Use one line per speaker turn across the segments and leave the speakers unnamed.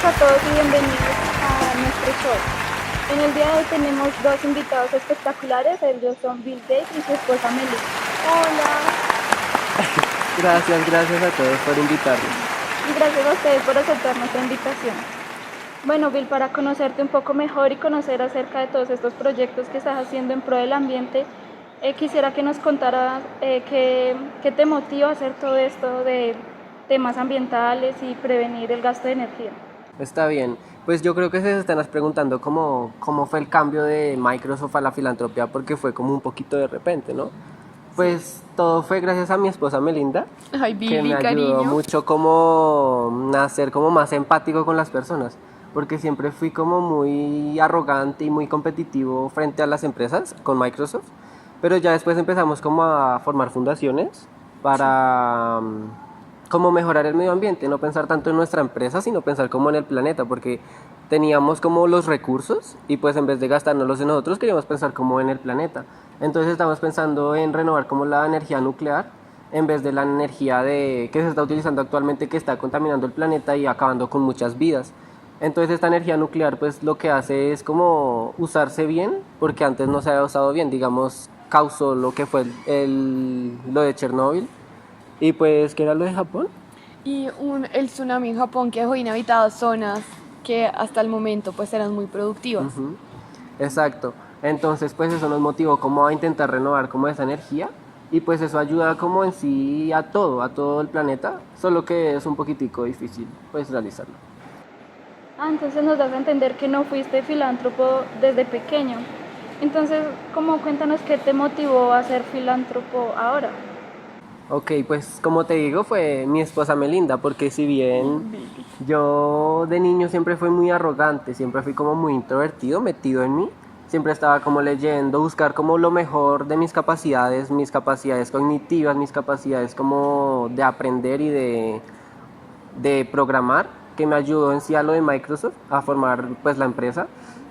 a todos y bienvenidos a nuestro show. En el día de hoy tenemos dos invitados espectaculares, ellos son Bill Gates y su esposa Melissa. Hola.
Gracias a todos por invitarnos.
Y gracias a ustedes por aceptar nuestra invitación. Bueno, Bill, para conocerte un poco mejor y conocer acerca de todos estos proyectos que estás haciendo en pro del ambiente, quisiera que nos contaras qué te motiva a hacer todo esto de temas ambientales y prevenir el gasto de energía.
Está bien. Pues yo creo que se están preguntando cómo fue el cambio de Microsoft a la filantropía, porque fue como un poquito de repente, ¿no? Pues todo fue gracias a mi esposa Melinda,
Ay,
que
Billy,
me ayudó
cariño.
mucho como a ser como más empático con las personas, porque siempre fui como muy arrogante y muy competitivo frente a las empresas con Microsoft, pero ya después empezamos como a formar fundaciones para como mejorar el medio ambiente, no pensar tanto en nuestra empresa, sino pensar como en el planeta, porque teníamos como los recursos y pues en vez de gastárnoslos en nosotros queríamos pensar como en el planeta. Entonces estamos pensando en renovar como la energía nuclear en vez de la energía que se está utilizando actualmente, que está contaminando el planeta y acabando con muchas vidas. Entonces esta energía nuclear pues lo que hace es como usarse bien, porque antes no se había usado bien, digamos, causó lo que fue lo de Chernóbil. Y pues, ¿qué era lo de Japón?
Y el tsunami en Japón que dejó inhabitadas zonas que hasta el momento pues eran muy productivas.
Ujú. Exacto. Entonces, pues eso nos motivó como a intentar renovar como esa energía y pues eso ayuda como en sí a todo el planeta, solo que es un poquitico difícil pues realizarlo.
Entonces nos das a entender que no fuiste filántropo desde pequeño. Entonces, cuéntanos qué te motivó a ser filántropo ahora.
Ok, pues como te digo, fue mi esposa Melinda, porque si bien yo de niño siempre fui muy arrogante, siempre fui como muy introvertido, metido en mí, siempre estaba como leyendo, buscar como lo mejor de mis capacidades cognitivas, mis capacidades como de aprender y de programar, que me ayudó en sí a lo de Microsoft, a formar pues la empresa.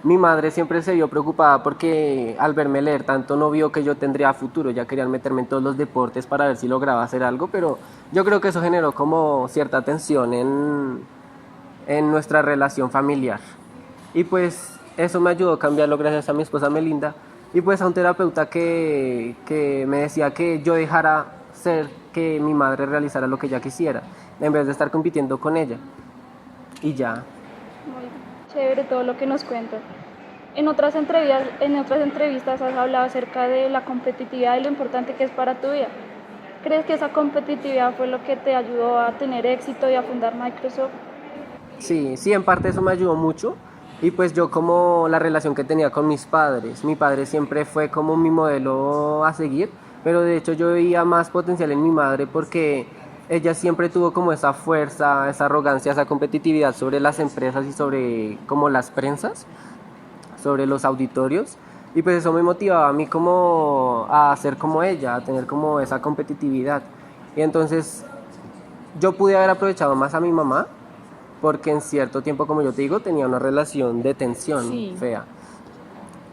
Mi madre siempre se vio preocupada porque al verme leer tanto no vio que yo tendría futuro, ya querían meterme en todos los deportes para ver si lograba hacer algo, pero yo creo que eso generó como cierta tensión en nuestra relación familiar. Y pues eso me ayudó a cambiarlo gracias a mi esposa Melinda y pues a un terapeuta que me decía que yo dejara ser que mi madre realizara lo que ella quisiera, en vez de estar compitiendo con ella. Y ya.
Muy chévere todo lo que nos cuentas. En otras entrevistas has hablado acerca de la competitividad y lo importante que es para tu vida. ¿Crees que esa competitividad fue lo que te ayudó a tener éxito y a fundar Microsoft?
Sí, en parte eso me ayudó mucho. Y pues yo como la relación que tenía con mis padres, mi padre siempre fue como mi modelo a seguir, pero de hecho yo veía más potencial en mi madre porque ella siempre tuvo como esa fuerza, esa arrogancia, esa competitividad sobre las empresas y sobre como las prensas, sobre los auditorios. Y pues eso me motivaba a mí como a ser como ella, a tener como esa competitividad. Y entonces yo pude haber aprovechado más a mi mamá porque en cierto tiempo, como yo te digo, tenía una relación de tensión
Sí.
fea.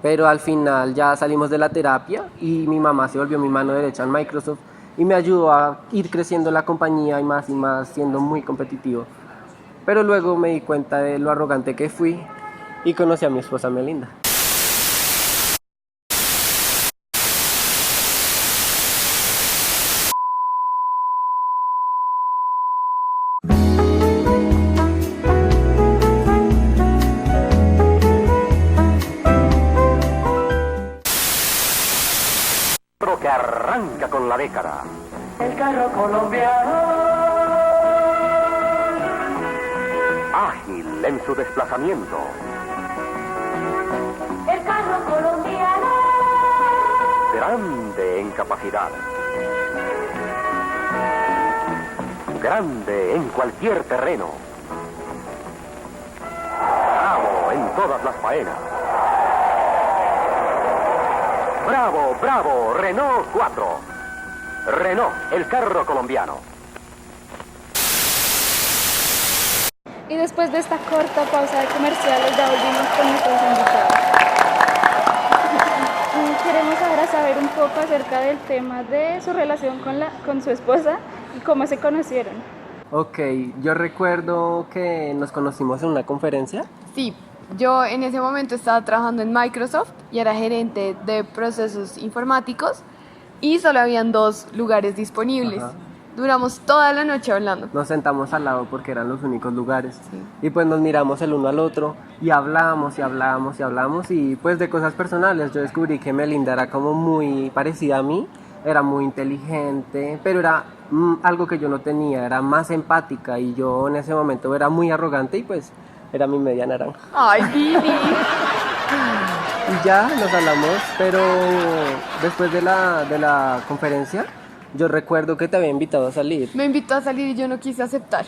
Pero al final ya salimos de la terapia y mi mamá se volvió mi mano derecha en Microsoft y me ayudó a ir creciendo la compañía y más, siendo muy competitivo. Pero luego me di cuenta de lo arrogante que fui y conocí a mi esposa Melinda.
Que arranca con la década.
El carro colombiano.
Ágil en su desplazamiento.
El carro colombiano.
Grande en capacidad. Grande en cualquier terreno. Bravo en todas las faenas. Bravo, bravo, Renault 4. Renault, el carro colombiano.
Y después de esta corta pausa de comerciales ya volvimos con nuestros invitados. Queremos ahora saber un poco acerca del tema de su relación con su esposa y cómo se conocieron.
Ok, yo recuerdo que nos conocimos en una conferencia.
Sí, yo en ese momento estaba trabajando en Microsoft y era gerente de procesos informáticos y solo habían 2 lugares disponibles.
Ajá.
Duramos toda la noche hablando.
Nos sentamos al lado porque eran los únicos lugares.
Sí.
Y pues nos miramos el uno al otro y hablamos y hablamos y hablamos y pues de cosas personales. Yo descubrí que Melinda era como muy parecida a mí, era muy inteligente, pero era algo que yo no tenía, era más empática y yo en ese momento era muy arrogante y pues era mi media naranja.
Ay, Billy.
Y ya nos hablamos, pero después de la conferencia yo recuerdo que te había invitado a salir.
Me invitó a salir y yo no quise aceptar.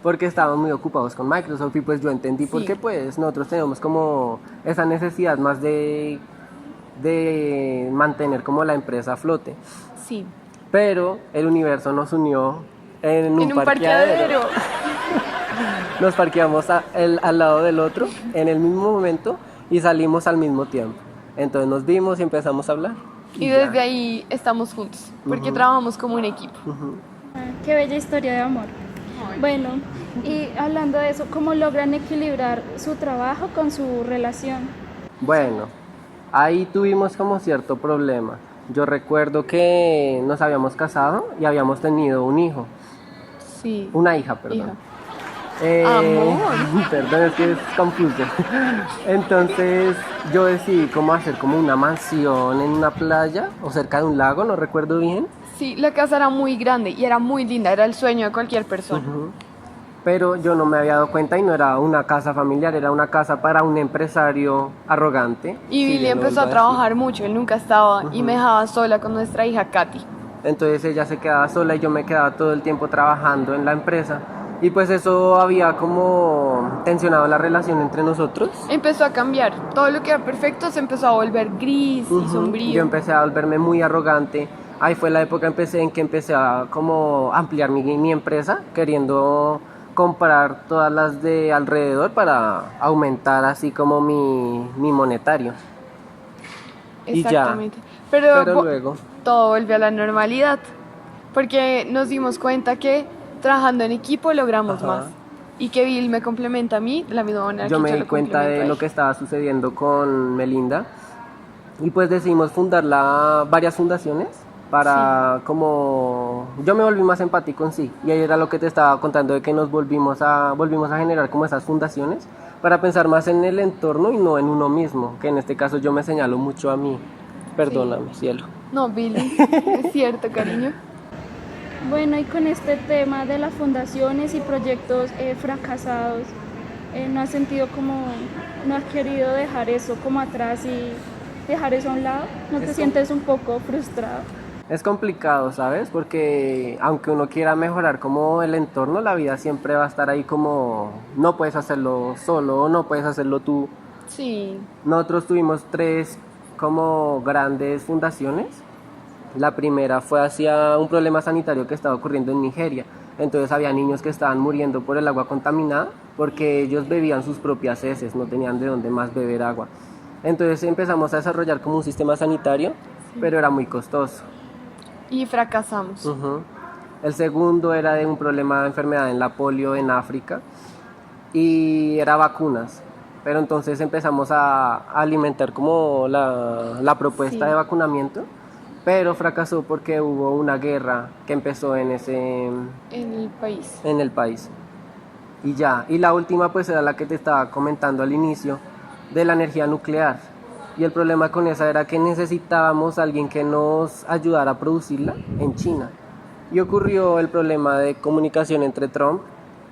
Porque estábamos muy ocupados con Microsoft y pues yo entendí por
Sí.
qué pues nosotros tenemos como esa necesidad más de mantener como la empresa a flote.
Sí.
Pero el universo nos unió en un
En un
parqueadero.
parqueadero.
Nos parqueamos al lado del otro en el mismo momento y salimos al mismo tiempo. Entonces nos vimos y empezamos a hablar.
Y
ya.
desde ahí estamos juntos, porque trabajamos como un equipo.
Qué bella historia de amor. Bueno, y hablando de eso, ¿cómo logran equilibrar su trabajo con su relación?
Bueno, ahí tuvimos como cierto problema. Yo recuerdo que nos habíamos casado y habíamos tenido un hijo,
Sí.
una hija, perdón.
Hija.
Perdón, es que es confuso. Entonces yo decidí cómo hacer como una mansión en una playa o cerca de un lago, no recuerdo bien.
Sí, la casa era muy grande y era muy linda, era el sueño de cualquier persona.
Pero yo no me había dado cuenta y no era una casa familiar, era una casa para un empresario arrogante.
Y
Sí,
Billy
yo lo
empezó a
iba
trabajar mucho, él nunca estaba y me dejaba sola con nuestra hija Katy.
Entonces ella se quedaba sola y yo me quedaba todo el tiempo trabajando en la empresa. Y pues eso había como tensionado la relación entre nosotros.
Empezó a cambiar, todo lo que era perfecto se empezó a volver gris y
Yo
sombrío.
empecé a volverme muy arrogante. Ahí fue la época en que empecé a como ampliar mi empresa, queriendo comprar todas las de alrededor para aumentar así como mi monetario. Y ya.
Exactamente. Pero,
Pero luego,
todo volvió a la normalidad, porque nos dimos cuenta que trabajando en equipo logramos
Ajá.
más y que Bill me complementa a mí de la misma manera
yo
que
me
yo
di
lo
cuenta
complemento a
de
él.
lo que estaba sucediendo con Melinda y pues decidimos fundar varias fundaciones para como yo me volví más empático en sí y ahí era lo que te estaba contando de que nos volvimos a generar como esas fundaciones para pensar más en el entorno y no en uno mismo, que en este caso yo me señalo mucho a mí. Perdóname, cielo.
No, Billy, es cierto, cariño.
Bueno, y con este tema de las fundaciones y proyectos fracasados, ¿no has sentido como, no has querido dejar eso como atrás y dejar eso a un lado? ¿No te sientes un poco frustrado?
Es complicado, ¿sabes? Porque aunque uno quiera mejorar como el entorno, la vida siempre va a estar ahí como no puedes hacerlo solo o no puedes hacerlo tú.
Sí,
Nosotros tuvimos 3 como grandes fundaciones. La primera fue hacia un problema sanitario que estaba ocurriendo en Nigeria. Entonces había niños que estaban muriendo por el agua contaminada porque ellos bebían sus propias heces, no tenían de dónde más beber agua. Entonces empezamos a desarrollar como un sistema sanitario, pero era muy costoso.
y fracasamos.
El segundo era de un problema de enfermedad en la polio en África y era vacunas. Pero entonces empezamos a alimentar como la propuesta
Sí.
de vacunamiento, pero fracasó porque hubo una guerra que empezó en
En el país.
el país. Y ya, y la última pues era la que te estaba comentando al inicio, de la energía nuclear. Y el problema con esa era que necesitábamos a alguien que nos ayudara a producirla en China. Y ocurrió el problema de comunicación entre Trump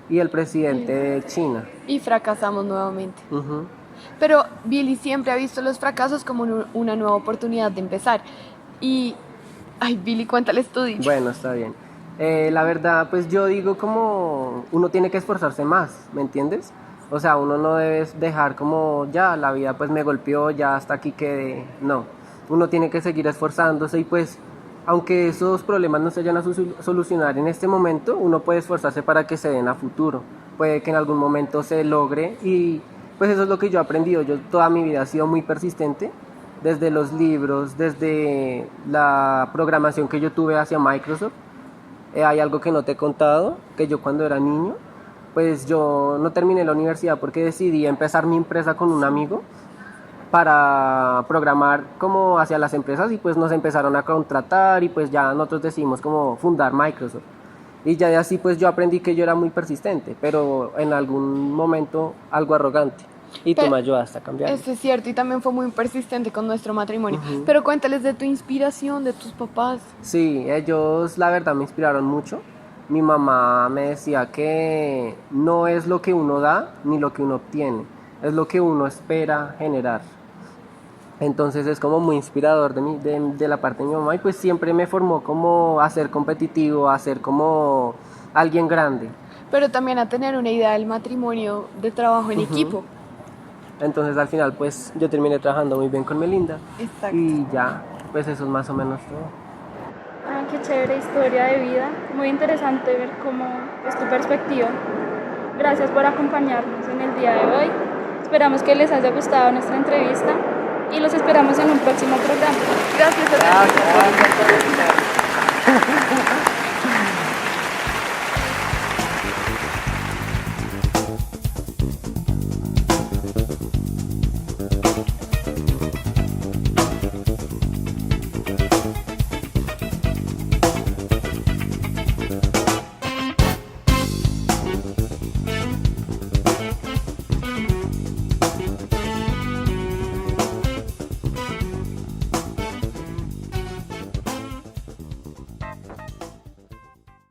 y el presidente de China.
Y fracasamos nuevamente.
Ujú.
Pero Billy siempre ha visto los fracasos como una nueva oportunidad de empezar. Y, ay, Billy, cuéntales tu dicho.
Bueno, está bien. La verdad, pues yo digo como uno tiene que esforzarse más, ¿me entiendes? O sea, uno no debe dejar como ya la vida pues me golpeó, ya hasta aquí quedé. No, uno tiene que seguir esforzándose y pues aunque esos problemas no se vayan a solucionar en este momento, uno puede esforzarse para que se den a futuro. Puede que en algún momento se logre y pues eso es lo que yo he aprendido. Yo toda mi vida he sido muy persistente, desde los libros, desde la programación que yo tuve hacia Microsoft. Hay algo que no te he contado, que yo cuando era niño, pues yo no terminé la universidad porque decidí empezar mi empresa con un amigo para programar como hacia las empresas y pues nos empezaron a contratar y pues ya nosotros decidimos como fundar Microsoft. Y ya de así pues yo aprendí que yo era muy persistente, pero en algún momento algo arrogante. Y tú
Pe-
me ayudaste a cambiar.
Eso es cierto, y también fue muy persistente con nuestro matrimonio. Pero cuéntales de tu inspiración, de tus papás.
Sí, ellos la verdad me inspiraron mucho. Mi mamá me decía que no es lo que uno da ni lo que uno obtiene, es lo que uno espera generar. Entonces es como muy inspirador de la parte de mi mamá y pues siempre me formó como a ser competitivo, a ser como alguien grande.
Pero también a tener una idea del matrimonio, de trabajo en equipo.
Entonces al final pues yo terminé trabajando muy bien con Melinda.
Exacto.
Y ya, pues eso es más o menos todo.
Ah, qué chévere historia de vida. Muy interesante ver cómo es tu perspectiva. Gracias por acompañarnos en el día de hoy. Esperamos que les haya gustado nuestra entrevista y los esperamos en un próximo programa.
Gracias a ti.
Gracias por invitarme.